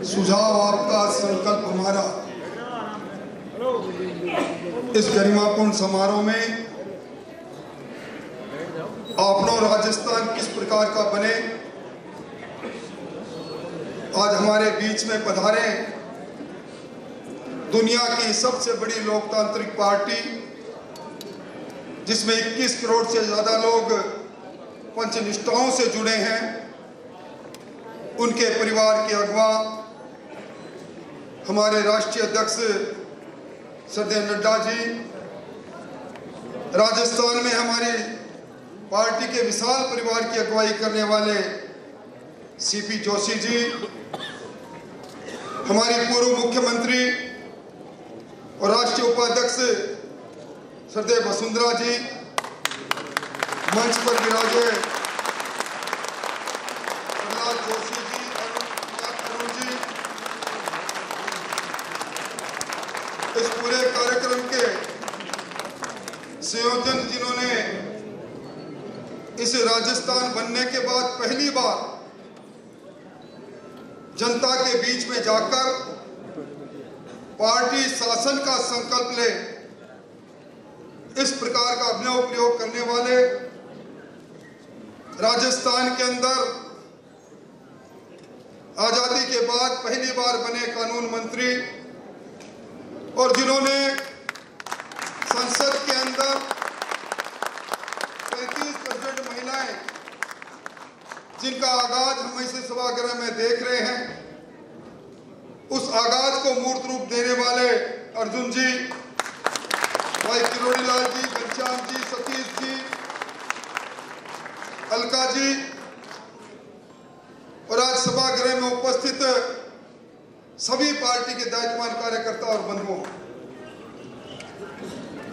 सुझाव आपका, संकल्प हमारा। इस गरिमापूर्ण समारोह में अपनो राजस्थान किस प्रकार का बने, आज हमारे बीच में पधारे दुनिया की सबसे बड़ी लोकतांत्रिक पार्टी, जिसमें 21 करोड़ से ज्यादा लोग पंचनिष्ठाओं से जुड़े हैं, उनके परिवार के अगवा हमारे राष्ट्रीय अध्यक्ष श्रद्धेय नड्डा जी, राजस्थान में हमारी पार्टी के विशाल परिवार की अगुवाई करने वाले सीपी जोशी जी, हमारी पूर्व मुख्यमंत्री और राष्ट्रीय उपाध्यक्ष श्रद्धेय वसुंधरा जी, मंच पर विराजे प्रहलाद जोशी जी, अरुण जी, इस पूरे कार्यक्रम के संयोजन जिन्होंने इस राजस्थान बनने के बाद पहली बार जनता के बीच में जाकर पार्टी शासन का संकल्प ले, इस प्रकार का अभिनव प्रयोग करने वाले, राजस्थान के अंदर आजादी के बाद पहली बार बने कानून मंत्री और जिन्होंने संसद के अंदर 35% महिलाएं, जिनका आगाज हम इसे सभागृह में देख रहे हैं, उस आगाज को मूर्त रूप देने वाले अर्जुन जी, भाई किरोड़ी लाल जी, घनश्याम जी, सतीश जी, अलका जी और आज सभागृह में उपस्थित सभी पार्टी के दायित्ववान कार्यकर्ता और बंधुओं,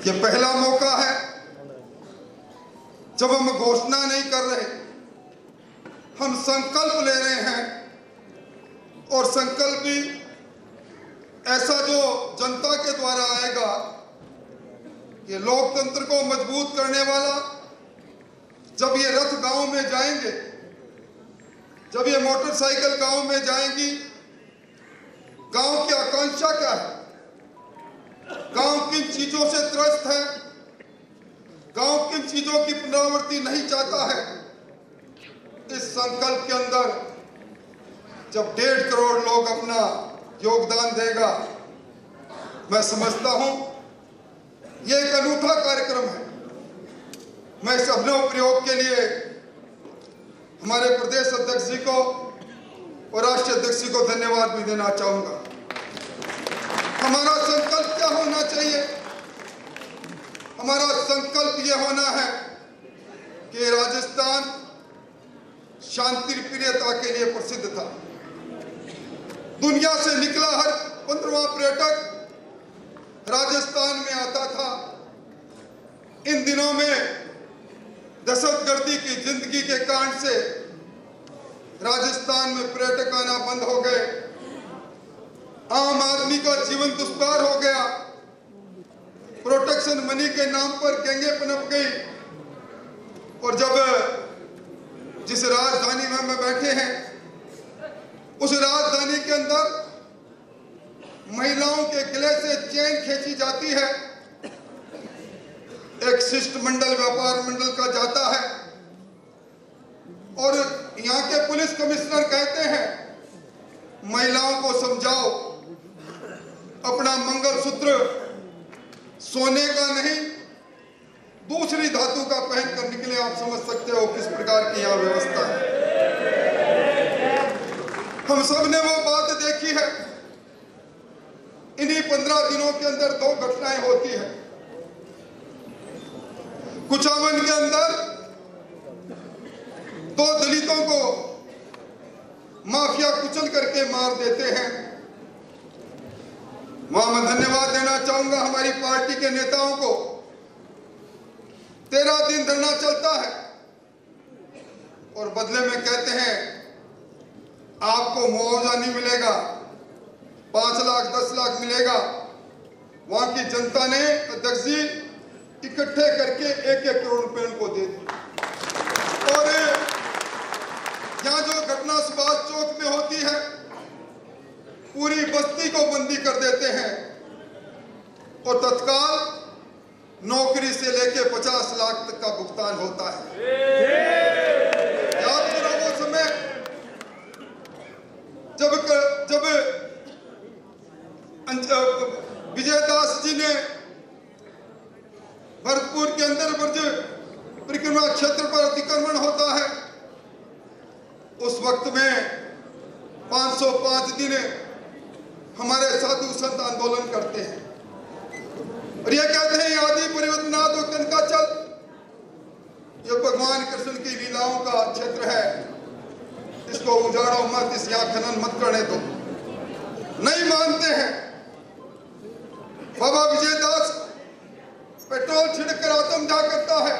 ये पहला मौका है जब हम घोषणा नहीं कर रहे, हम संकल्प ले रहे हैं, और संकल्प भी ऐसा जो जनता के द्वारा आएगा, ये लोकतंत्र को मजबूत करने वाला। जब ये रथ गांव में जाएंगे, जब ये मोटरसाइकिल गांव में जाएंगी, गांव की आकांक्षा क्या है, गांव किन चीजों से त्रस्त है, गांव किन चीजों की पुनरावृत्ति नहीं चाहता है, इस संकल्प के अंदर जब 1.5 करोड़ लोग अपना योगदान देगा, मैं समझता हूं यह एक अनूठा कार्यक्रम है। मैं इस अभिनव प्रयोग के लिए हमारे प्रदेश अध्यक्ष जी को और राष्ट्रीय अध्यक्ष जी को धन्यवाद भी देना चाहूंगा। हमारा संकल्प क्या होना चाहिए? हमारा संकल्प यह होना है कि राजस्थान शांति प्रियता के लिए प्रसिद्ध था। दुनिया से निकला हर 15वां पर्यटक राजस्थान में आता था। इन दिनों में दहशतगर्दी की जिंदगी के कारण से राजस्थान में पर्यटक आना बंद हो गए, आम आदमी का जीवन दुष्पार हो गया, प्रोटेक्शन मनी के नाम पर गैंगें पनप गई, और जब जिस राजधानी में हम बैठे हैं, उस राजधानी के अंदर महिलाओं के गले से चेन खींची जाती है, एक शिष्टमंडल व्यापार मंडल का जाता है, और यहाँ के पुलिस कमिश्नर कहते हैं महिलाओं को समझाओ, अपना मंगलसूत्र सोने का नहीं दूसरी धातु का पहनकर निकले। आप समझ सकते हो किस प्रकार की यह व्यवस्था है। हम सब ने वो बात देखी है। इन्हीं 15 दिनों के अंदर 2 घटनाएं होती है। कुचामन के अंदर 2 दलितों को माफिया कुचल करके मार देते हैं। वहां मैं धन्यवाद देना चाहूंगा हमारी पार्टी के नेताओं को। 13 दिन धरना चलता है और बदले में कहते हैं आपको मुआवजा नहीं मिलेगा, 5 लाख 10 लाख मिलेगा। वहां की जनता ने अध्यक्ष जी इकट्ठे करके 1-1 करोड़ रुपए उनको दे दी। और यहाँ जो घटना सुभाष चौक में होती है, पूरी बस्ती को बंदी कर देते हैं और तत्काल नौकरी से लेके 50 लाख तक का भुगतान होता है। याद करो वो समय जब विजयदास जी ने भरतपुर के अंदर ब्रज परिक्रमा क्षेत्र पर अतिक्रमण होता है, उस वक्त में 505 दिन हमारे साधु संत आंदोलन करते हैं और ये कहते हैं आदि परिवर्तना तो कनकाचल, ये भगवान कृष्ण की लीलाओं का क्षेत्र है, इसको उजाड़ो मत, इस यहाँ खनन मत करने दो। नहीं मानते हैं। बाबा विजयदास पेट्रोल छिड़कर आत्मदाह करता है।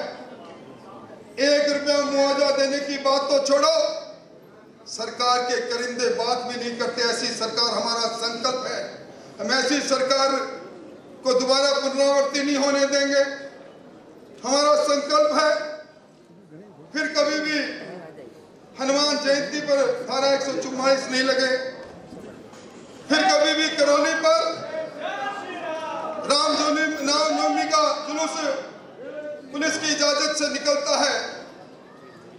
1 रुपया मुआवजा देने की बात तो छोड़ो, सरकार के करिंदे बात भी नहीं करते। ऐसी सरकार हमारा संकल्प है, हम ऐसी सरकार को दोबारा पुनरावृत्ति नहीं होने देंगे। हमारा संकल्प है फिर कभी भी हनुमान जयंती पर धारा 144 नहीं लगे, फिर कभी भी करौली पर रामनवमी का जुलूस पुलिस की इजाजत से निकलता है,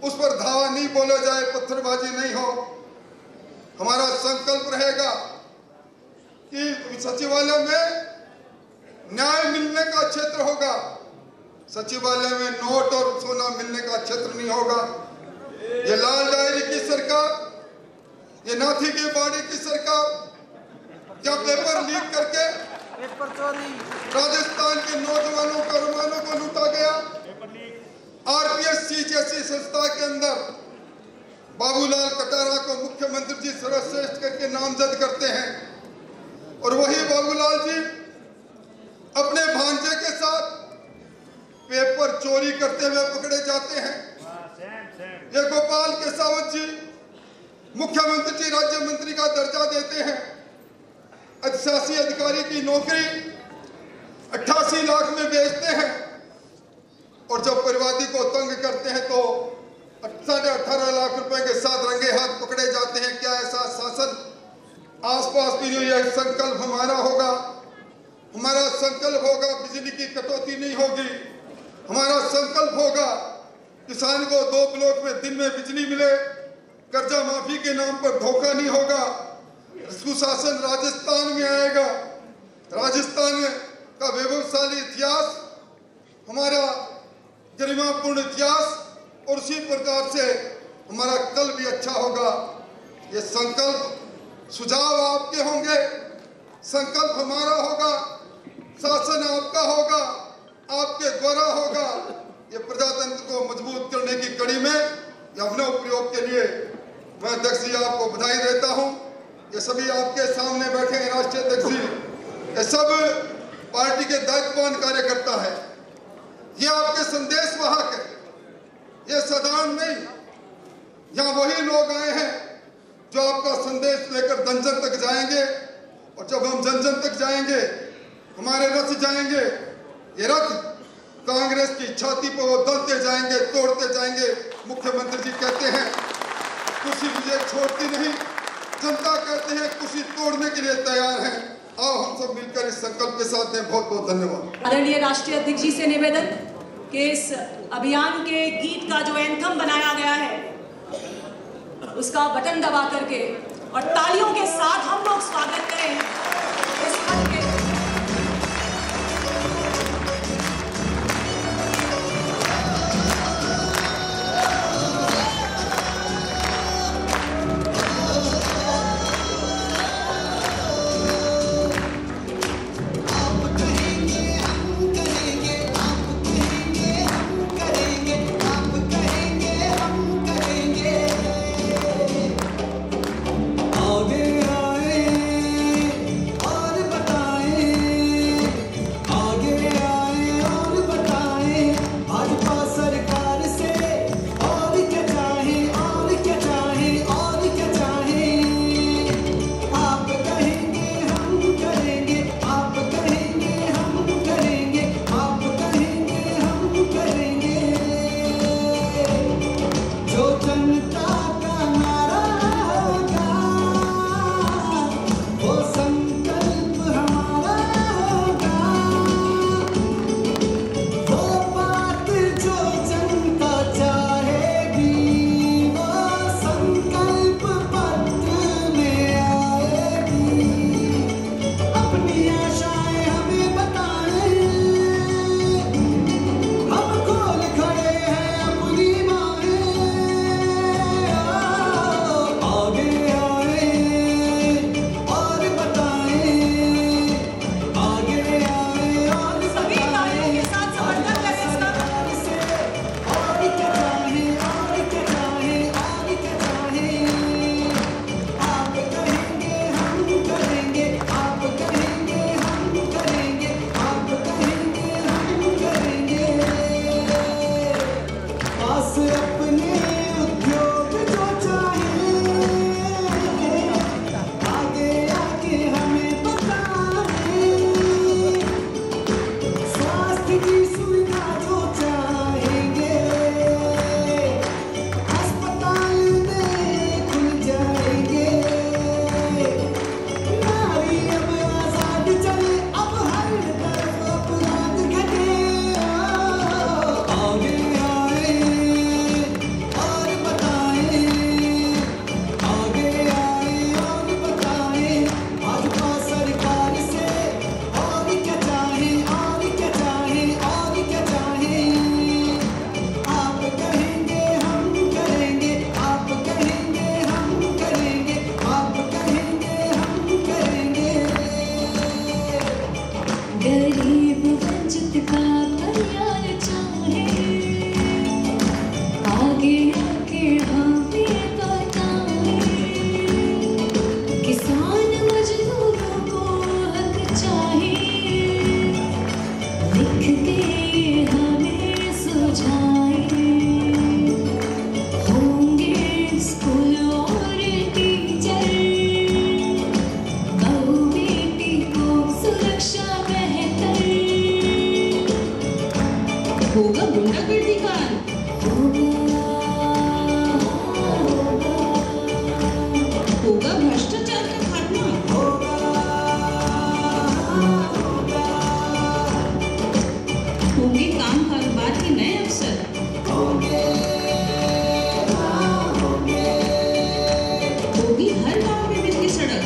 उस पर धावा नहीं बोला जाए, पत्थरबाजी नहीं हो। हमारा संकल्प रहेगा कि सचिवालय में न्याय मिलने का क्षेत्र होगा, सचिवालय में नोट और सोना मिलने का क्षेत्र नहीं होगा। ये लाल डायरी की सरकार, ये नाथी की बाड़ी की सरकार, या पेपर लीक करके राजस्थान के नौजवानों का रुमानों को लूटा गया। आरपीएससी जैसी संस्था के अंदर बाबूलाल कटारा को मुख्यमंत्री जी सर्वश्रेष्ठ करके नामजद करते हैं और वही बाबूलाल जी अपने भांजे के साथ पेपर चोरी करते हुए पकड़े जाते हैं। ये गोपाल केसावत जी मुख्यमंत्री जी राज्य मंत्री का दर्जा देते हैं, अधिशासी अधिकारी की नौकरी 88 लाख में बेचते हैं और जब परिवादी को तंग करते हैं तो 18.5 लाख रुपए के साथ रंगे हाथ पकड़े जाते हैं। क्या ऐसा शासन आसपास भी नहीं? यह संकल्प हमारा होगा, हमारा संकल्प होगा बिजली की कटौती नहीं होगी, हमारा संकल्प होगा किसान को 2 ब्लॉक में दिन में बिजली मिले, कर्जा माफी के नाम पर धोखा नहीं होगा, सुशासन राजस्थान में आएगा। राजस्थान का वैभवशाली इतिहास, हमारा गरिमापूर्ण इतिहास, और उसी प्रकार से हमारा कल भी अच्छा होगा। ये संकल्प सुझाव आपके होंगे, संकल्प हमारा होगा, शासन आपका होगा, आपके द्वारा होगा। ये प्रजातंत्र को मजबूत करने की कड़ी में अभिनव प्रयोग के लिए मैं अध्यक्ष जी आपको बधाई देता हूँ। ये सभी आपके सामने बैठे हैं राष्ट्रीय अध्यक्ष जी, ये सब पार्टी के दायित्ववान कार्यकर्ता है, ये आपके संदेश वाहक है, ये साधारण नहीं। यहाँ वही लोग आए हैं जो आपका संदेश लेकर जन जन तक जाएंगे और जब हम जन जन तक जाएंगे, हमारे रथ जाएंगे, ये रथ कांग्रेस की छाती पर वो दलते जाएंगे, तोड़ते जाएंगे। मुख्यमंत्री जी कहते हैं कुर्सी मुझे छोड़ती नहीं, जनता कहते हैं कुर्सी तोड़ने के लिए तैयार हैं। आओ हम सब मिलकर इस संकल्प के साथ दें। बहुत बहुत धन्यवाद। आदरणीय राष्ट्रीय अध्यक्ष जी से निवेदन कि इस अभियान के गीत का जो एंथम बनाया गया है उसका बटन दबा करके और तालियों के साथ हम लोग स्वागत करें इस पद के। आगे आए होगा गुंडागर्दी का होगा भ्रष्टाचार का खात्मा होंगे काम कारोबार के नए अवसर होगी हर गांव में बिजली सड़क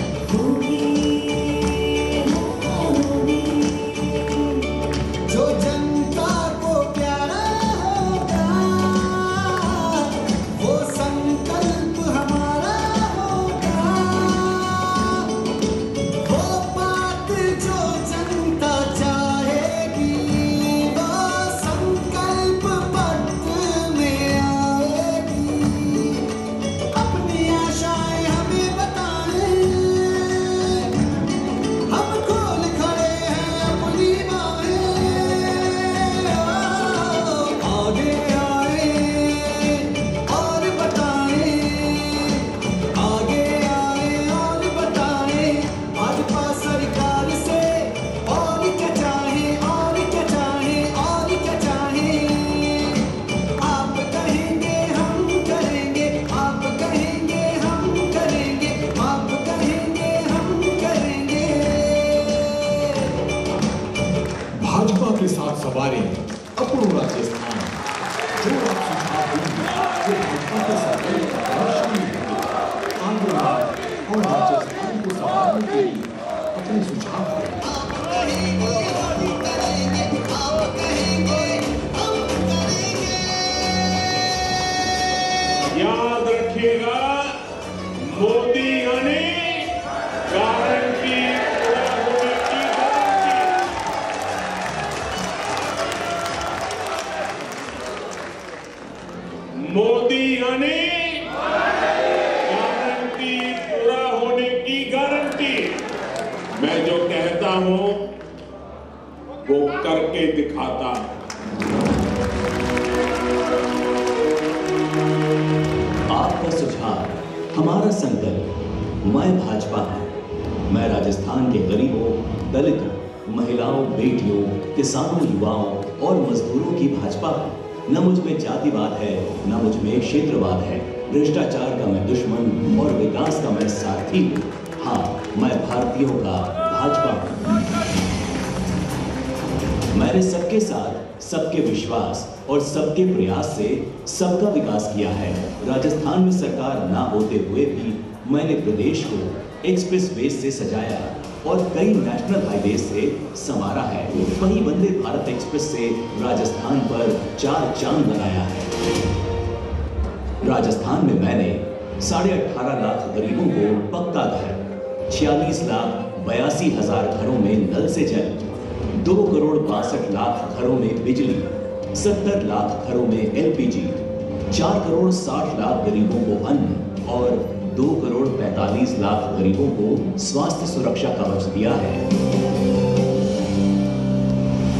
भाजपा के साथ सवारी अपनो राजस्थान जो आप सुझाव देंगे वो भाजपा के साथ आंदोलन और राजस्थान को संभालने के लिए अपने सुझाव याद रखिएगा मोदी यानी गारंटी पूरा होने की गारंटी। मोदी यानी गारंटी पूरा होने की गारंटी। मैं जो कहता हूं वो करके दिखाता हूं। आपका सुझाव हमारा संकल्प। मैं भाजपा हूं। मैं राजस्थान के गरीबों, दलितों, महिलाओं, बेटियों, किसानों, युवाओं और मजदूरों की भाजपा हूं। न मुझ में जातिवाद है, न मुझ में क्षेत्रवाद है। भ्रष्टाचार का मैं दुश्मन और विकास का मैं सारथी हूं। हाँ, मैं भारतीयों का भाजपा हूं। मैंने सबके साथ, सबके विश्वास और सबके प्रयास से सबका विकास किया है। राजस्थान में सरकार ना होते हुए भी मैंने प्रदेश को एक्सप्रेस वे से सजाया और कई नेशनल हाईवे से संवारा है। वहीं वंदे भारत एक्सप्रेस से राजस्थान पर 4 चांद लगाया है। राजस्थान में मैंने 18.5 लाख गरीबों को पक्का घर, 46,82,000 घरों में नल से जल, 2,62,00,000 घरों में बिजली, 70 लाख घरों में LPG, 4,60,00,000 गरीबों को अन्न और 2,45,00,000 गरीबों को स्वास्थ्य सुरक्षा कवच दिया है।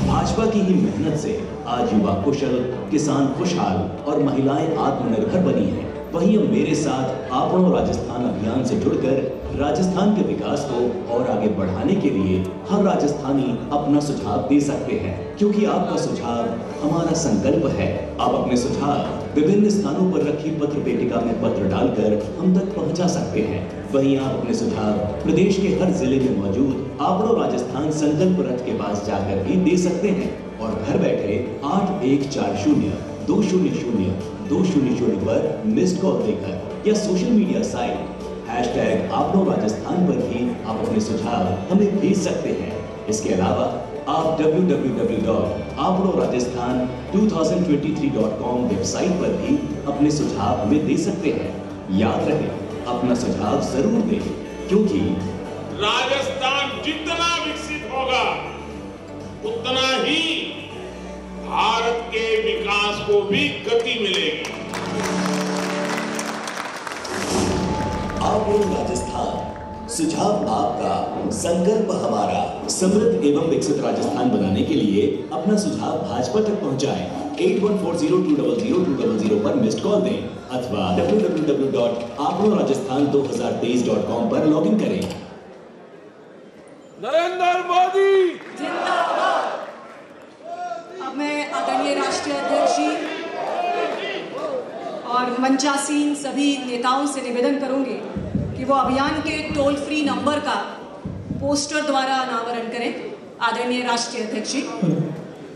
भाजपा की ही मेहनत से आज युवा कुशल, किसान खुशहाल और महिलाएं आत्मनिर्भर बनी हैं। वहीं अब मेरे साथ आपनो राजस्थान अभियान से जुड़कर राजस्थान के विकास को और आगे बढ़ाने के लिए हर राजस्थानी अपना सुझाव दे सकते हैं, क्योंकि आपका सुझाव हमारा संकल्प है। आप अपने सुझाव विभिन्न स्थानों पर रखी पत्र पेटिका में पत्र डालकर हम तक पहुंचा सकते हैं। वहीं आप अपने सुझाव प्रदेश के हर जिले में मौजूद आपनो राजस्थान संकल्प रथ के पास जाकर भी दे सकते हैं और घर बैठे 8140-200-200 पर मिस्ड कॉल देकर या सोशल मीडिया साइट #आपनो राजस्थान पर भी आप अपने सुझाव हमें भेज सकते हैं। इसके अलावा आप www.apnorajasthan2023.com वेबसाइट पर भी अपने सुझाव हमें दे सकते हैं। याद रहे, अपना सुझाव जरूर दें, क्योंकि राजस्थान जितना विकसित होगा उतना ही भारत के विकास को भी गति मिलेगी। आपनो राजस्थान सुझाव आपका, संकल्प हमारा। समृद्ध एवं विकसित राजस्थान बनाने के लिए अपना सुझाव भाजपा तक पहुंचाएं। 8140200200 पर मिस्ड कॉल दें अथवा www.आपनोराजस्थान2023.com पर लॉगिन करें। नरेंद्र मोदी जिंदाबाद। अब मैं आदरणीय राष्ट्रीय अध्यक्ष जी और मंचासीन सभी नेताओं से निवेदन करूंगी कि वो अभियान के टोल फ्री नंबर का पोस्टर द्वारा अनावरण करें। आदरणीय राष्ट्रीय अध्यक्ष जी।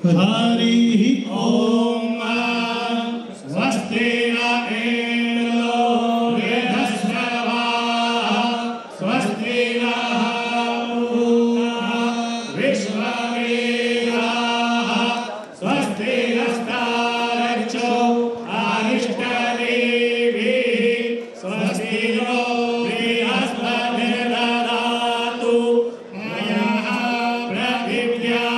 हरि ओम स्वस्ति न इंद्रो वृद्धश्रवाः स्वस्ति नः विश्ववेदाः स्वस्ति नस्तारक्षो अरिष्टदेवीः स्वस्ति नो बृहस्पतिर्दधातु मयः पृथिव्या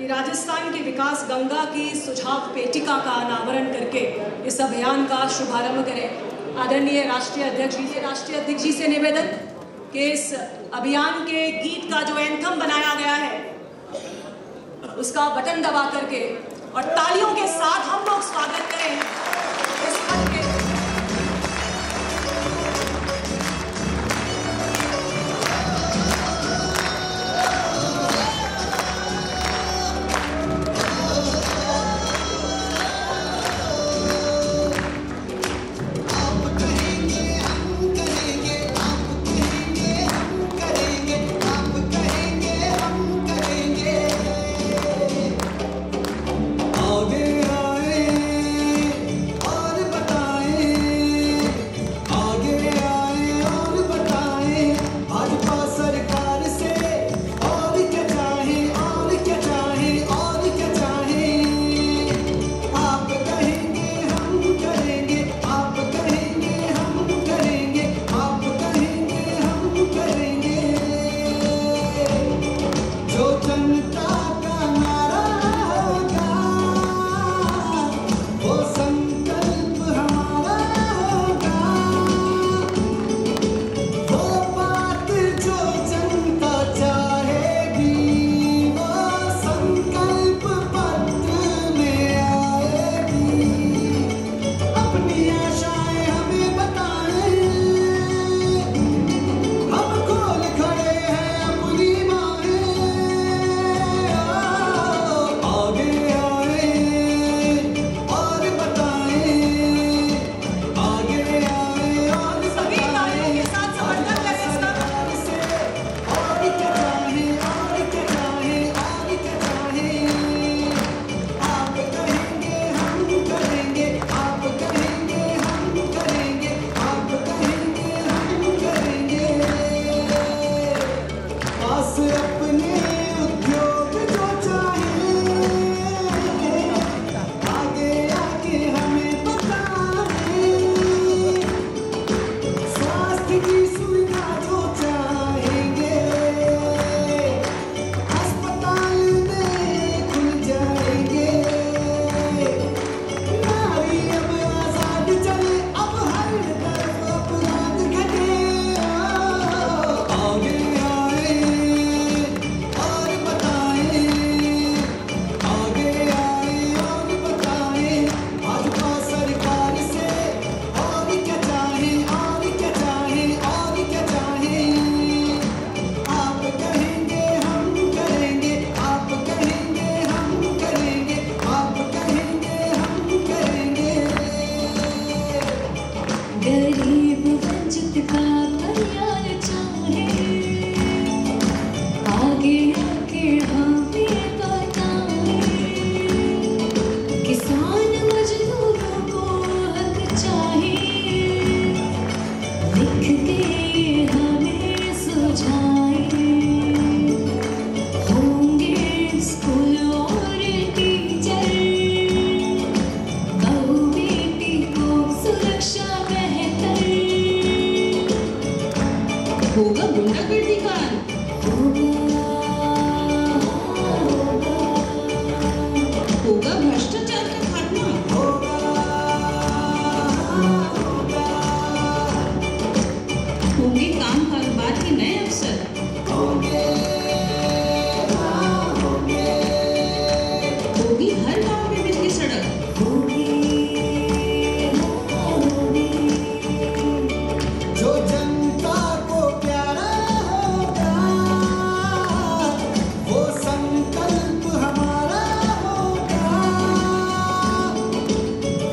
राजस्थान की विकास गंगा की सुझाव पेटिका का अनावरण करके इस अभियान का शुभारंभ करें। आदरणीय राष्ट्रीय अध्यक्ष जी से निवेदन कि इस अभियान के गीत का जो एंथम बनाया गया है उसका बटन दबा करके और तालियों के साथ हम लोग स्वागत करें इस पद के। होगा गुंडागर्दी का होगा भ्रष्टाचार का खात्मा होंगे काम कारोबार के नए अवसर होगी हर गांव में बिजली सड़क जो जनता को प्यारा होगा वो संकल्प हमारा होगा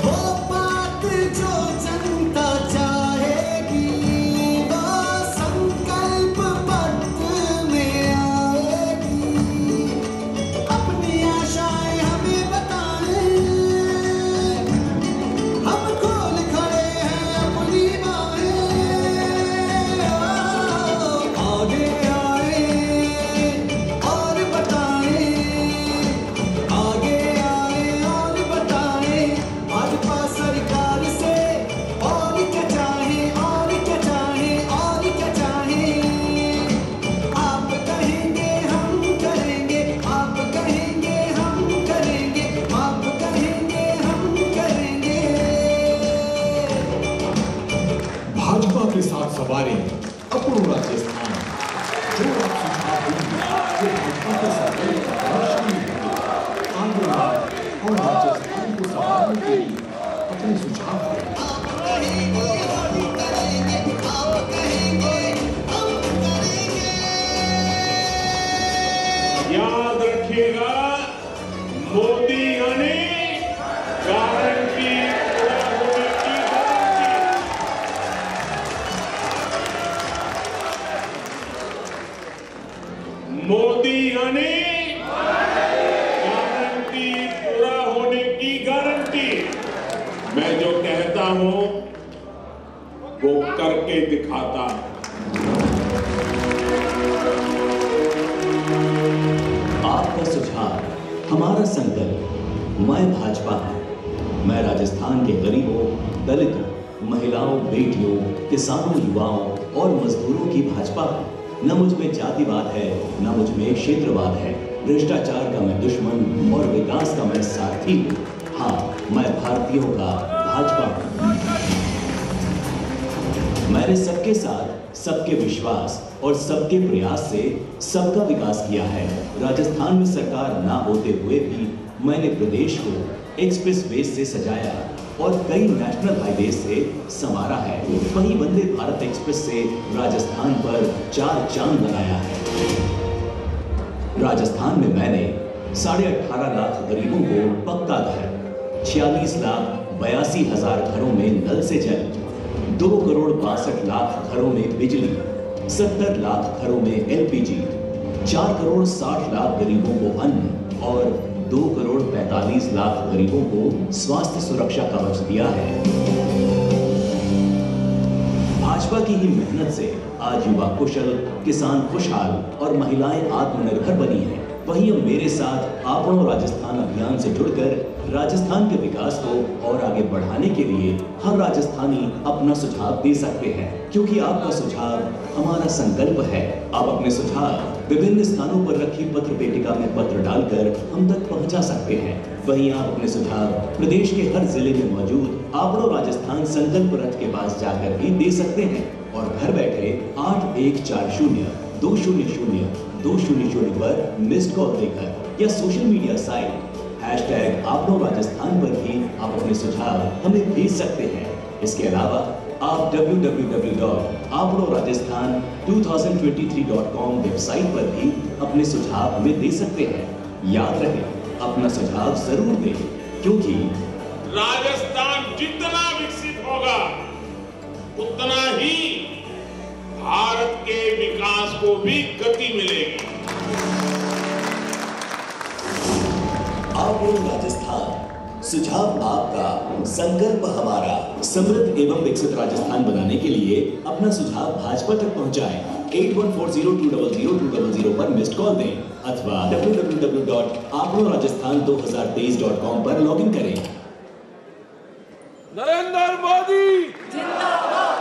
वो बात जो जनता चाहेगी वो संकल्प पत्र में आएगी अपनी आशाएं हमें बताएं हम खोल खड़े हैं अपनी बाहें आगे आए और बताएं आगे आए और बताएं भाजपा सरकार से और क्या चाहें और क्या चाहें और क्या चाहें आप कहेंगे हम करेंगे आप कहेंगे हम करेंगे आप कहेंगे हम करेंगे भाजपा के साथ सवारी अपूर्ण राजस्थान जो आप सुझाव देंगे वो भाजपा के संकल्प का रोशनी होगी। आगे बढ़ें और राजस्थान को संभालने के लिए अपने सुझाव दें। आप कहेंगे हम करेंगे आप कहेंगे हम करेंगे याद रखिएगा, मोदी यानी गारंटी पूरा होने की गारंटी। मोदी यानी गारंटी पूरा होने की गारंटी। मैं जो कहता हूं वो करके दिखाता हूं। आपका सुझाव हमारा संकल्प। मैं भाजपा है। मैं राजस्थान के गरीबों, दलितों, महिलाओं, बेटियों, किसानों, युवाओं और मजदूरों की भाजपा है। न मुझ में जातिवाद है, न मुझ में क्षेत्रवाद है। भ्रष्टाचार का मैं दुश्मन और विकास का मैं सारथी हूँ। हाँ, मैं भारतीयों का भाजपा हूँ। मैंने सबके साथ, सबके विश्वास और सबके प्रयास से सबका विकास किया है। राजस्थान में सरकार ना होते हुए भी मैंने प्रदेश को एक्सप्रेस वे से सजाया और कई नेशनल हाईवे से संवारा है। वहीं वंदे भारत एक्सप्रेस से राजस्थान पर 4 चांद लगाया है। राजस्थान में मैंने 18.5 लाख गरीबों को पक्का घर, 46,82,000 घरों में नल से जल, 2,62,00,000 घरों में बिजली, 70 लाख घरों में एलपीजी, 4,60,00,000 गरीबों को अन्न और 2,45,00,000 गरीबों को स्वास्थ्य सुरक्षा कवच दिया है। भाजपा की ही मेहनत से आज युवा कुशल, किसान खुशहाल और महिलाएं आत्मनिर्भर बनी हैं। वहीं अब मेरे साथ आपनो राजस्थान अभियान से जुड़कर राजस्थान के विकास को और आगे बढ़ाने के लिए हर राजस्थानी अपना सुझाव दे सकते हैं, क्योंकि आपका सुझाव हमारा संकल्प है। आप अपने सुझाव विभिन्न स्थानों पर रखी पत्र पेटिका में पत्र डालकर हम तक पहुंचा सकते हैं। वहीं आप अपने सुझाव प्रदेश के हर जिले में मौजूद आपनो राजस्थान संकल्प रथ के पास जाकर भी दे सकते हैं और घर बैठे 8140-200-200 पर मिस्ड कॉल देकर या सोशल मीडिया साइट #आपनो राजस्थान पर भी आप अपने सुझाव हमें भेज सकते हैं। इसके अलावा आप www.apnorajasthan2023.com वेबसाइट पर भी अपने सुझाव हमें दे सकते हैं। याद रहे, अपना सुझाव जरूर दें, क्योंकि राजस्थान जितना विकसित होगा उतना ही भारत के विकास को भी गति मिलेगी। आपनो राजस्थान, सुझाव आपका, संकल्प हमारा। समृद्ध एवं विकसित राजस्थान बनाने के लिए अपना सुझाव भाजपा तक पहुंचाएं। 8140200200 पर मिस्ड कॉल दें अथवा www.apnorajasthan2023.com पर लॉगिन करें। नरेंद्र मोदी जिंदाबाद।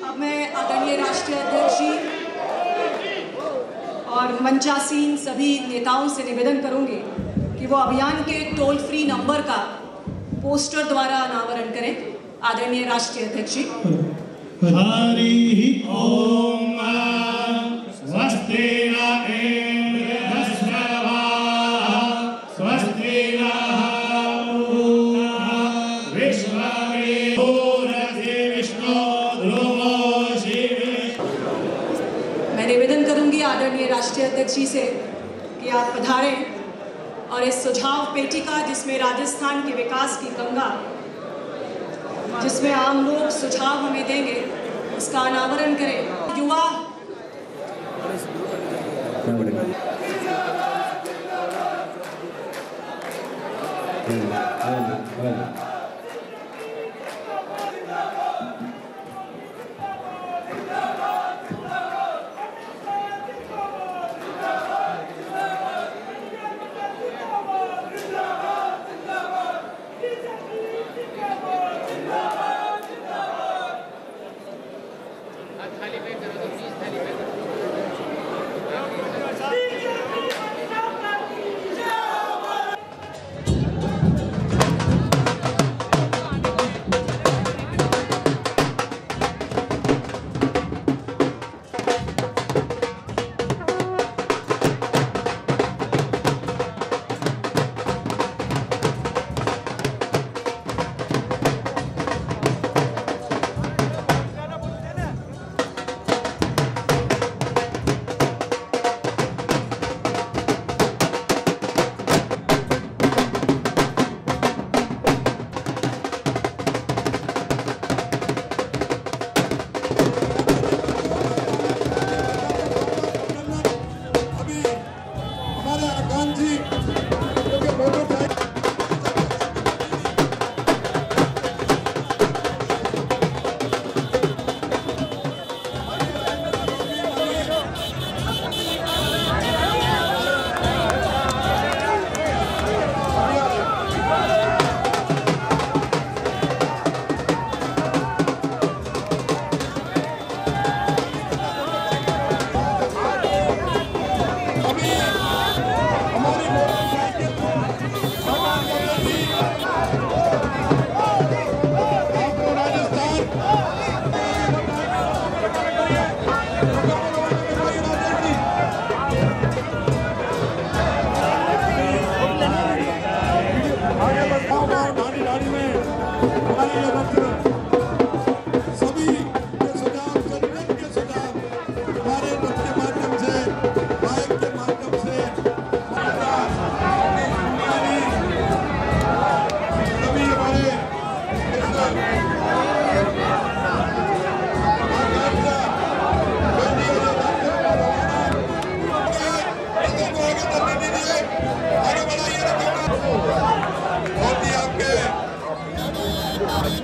अब मैं आदरणीय राष्ट्रीय अध्यक्ष जी और मंचासीन सभी नेताओं से निवेदन करूंगी कि वो अभियान के टोल फ्री नंबर का पोस्टर द्वारा अनावरण करें। आदरणीय राष्ट्रीय अध्यक्ष जी। हरि ओम स्वस्ति न इंद्रस्यवाः स्वस्ति नः विश्ववेदोरसि विष्णु ध्रुवो शिवे। मैं निवेदन करूंगी आदरणीय राष्ट्रीय अध्यक्ष जी से कि आप पधारें और इस सुझाव पेटिका जिसमें राजस्थान के विकास की गंगा, जिसमें आम लोग सुझाव हमें देंगे, इसका अनावरण करें। युवा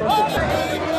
आपके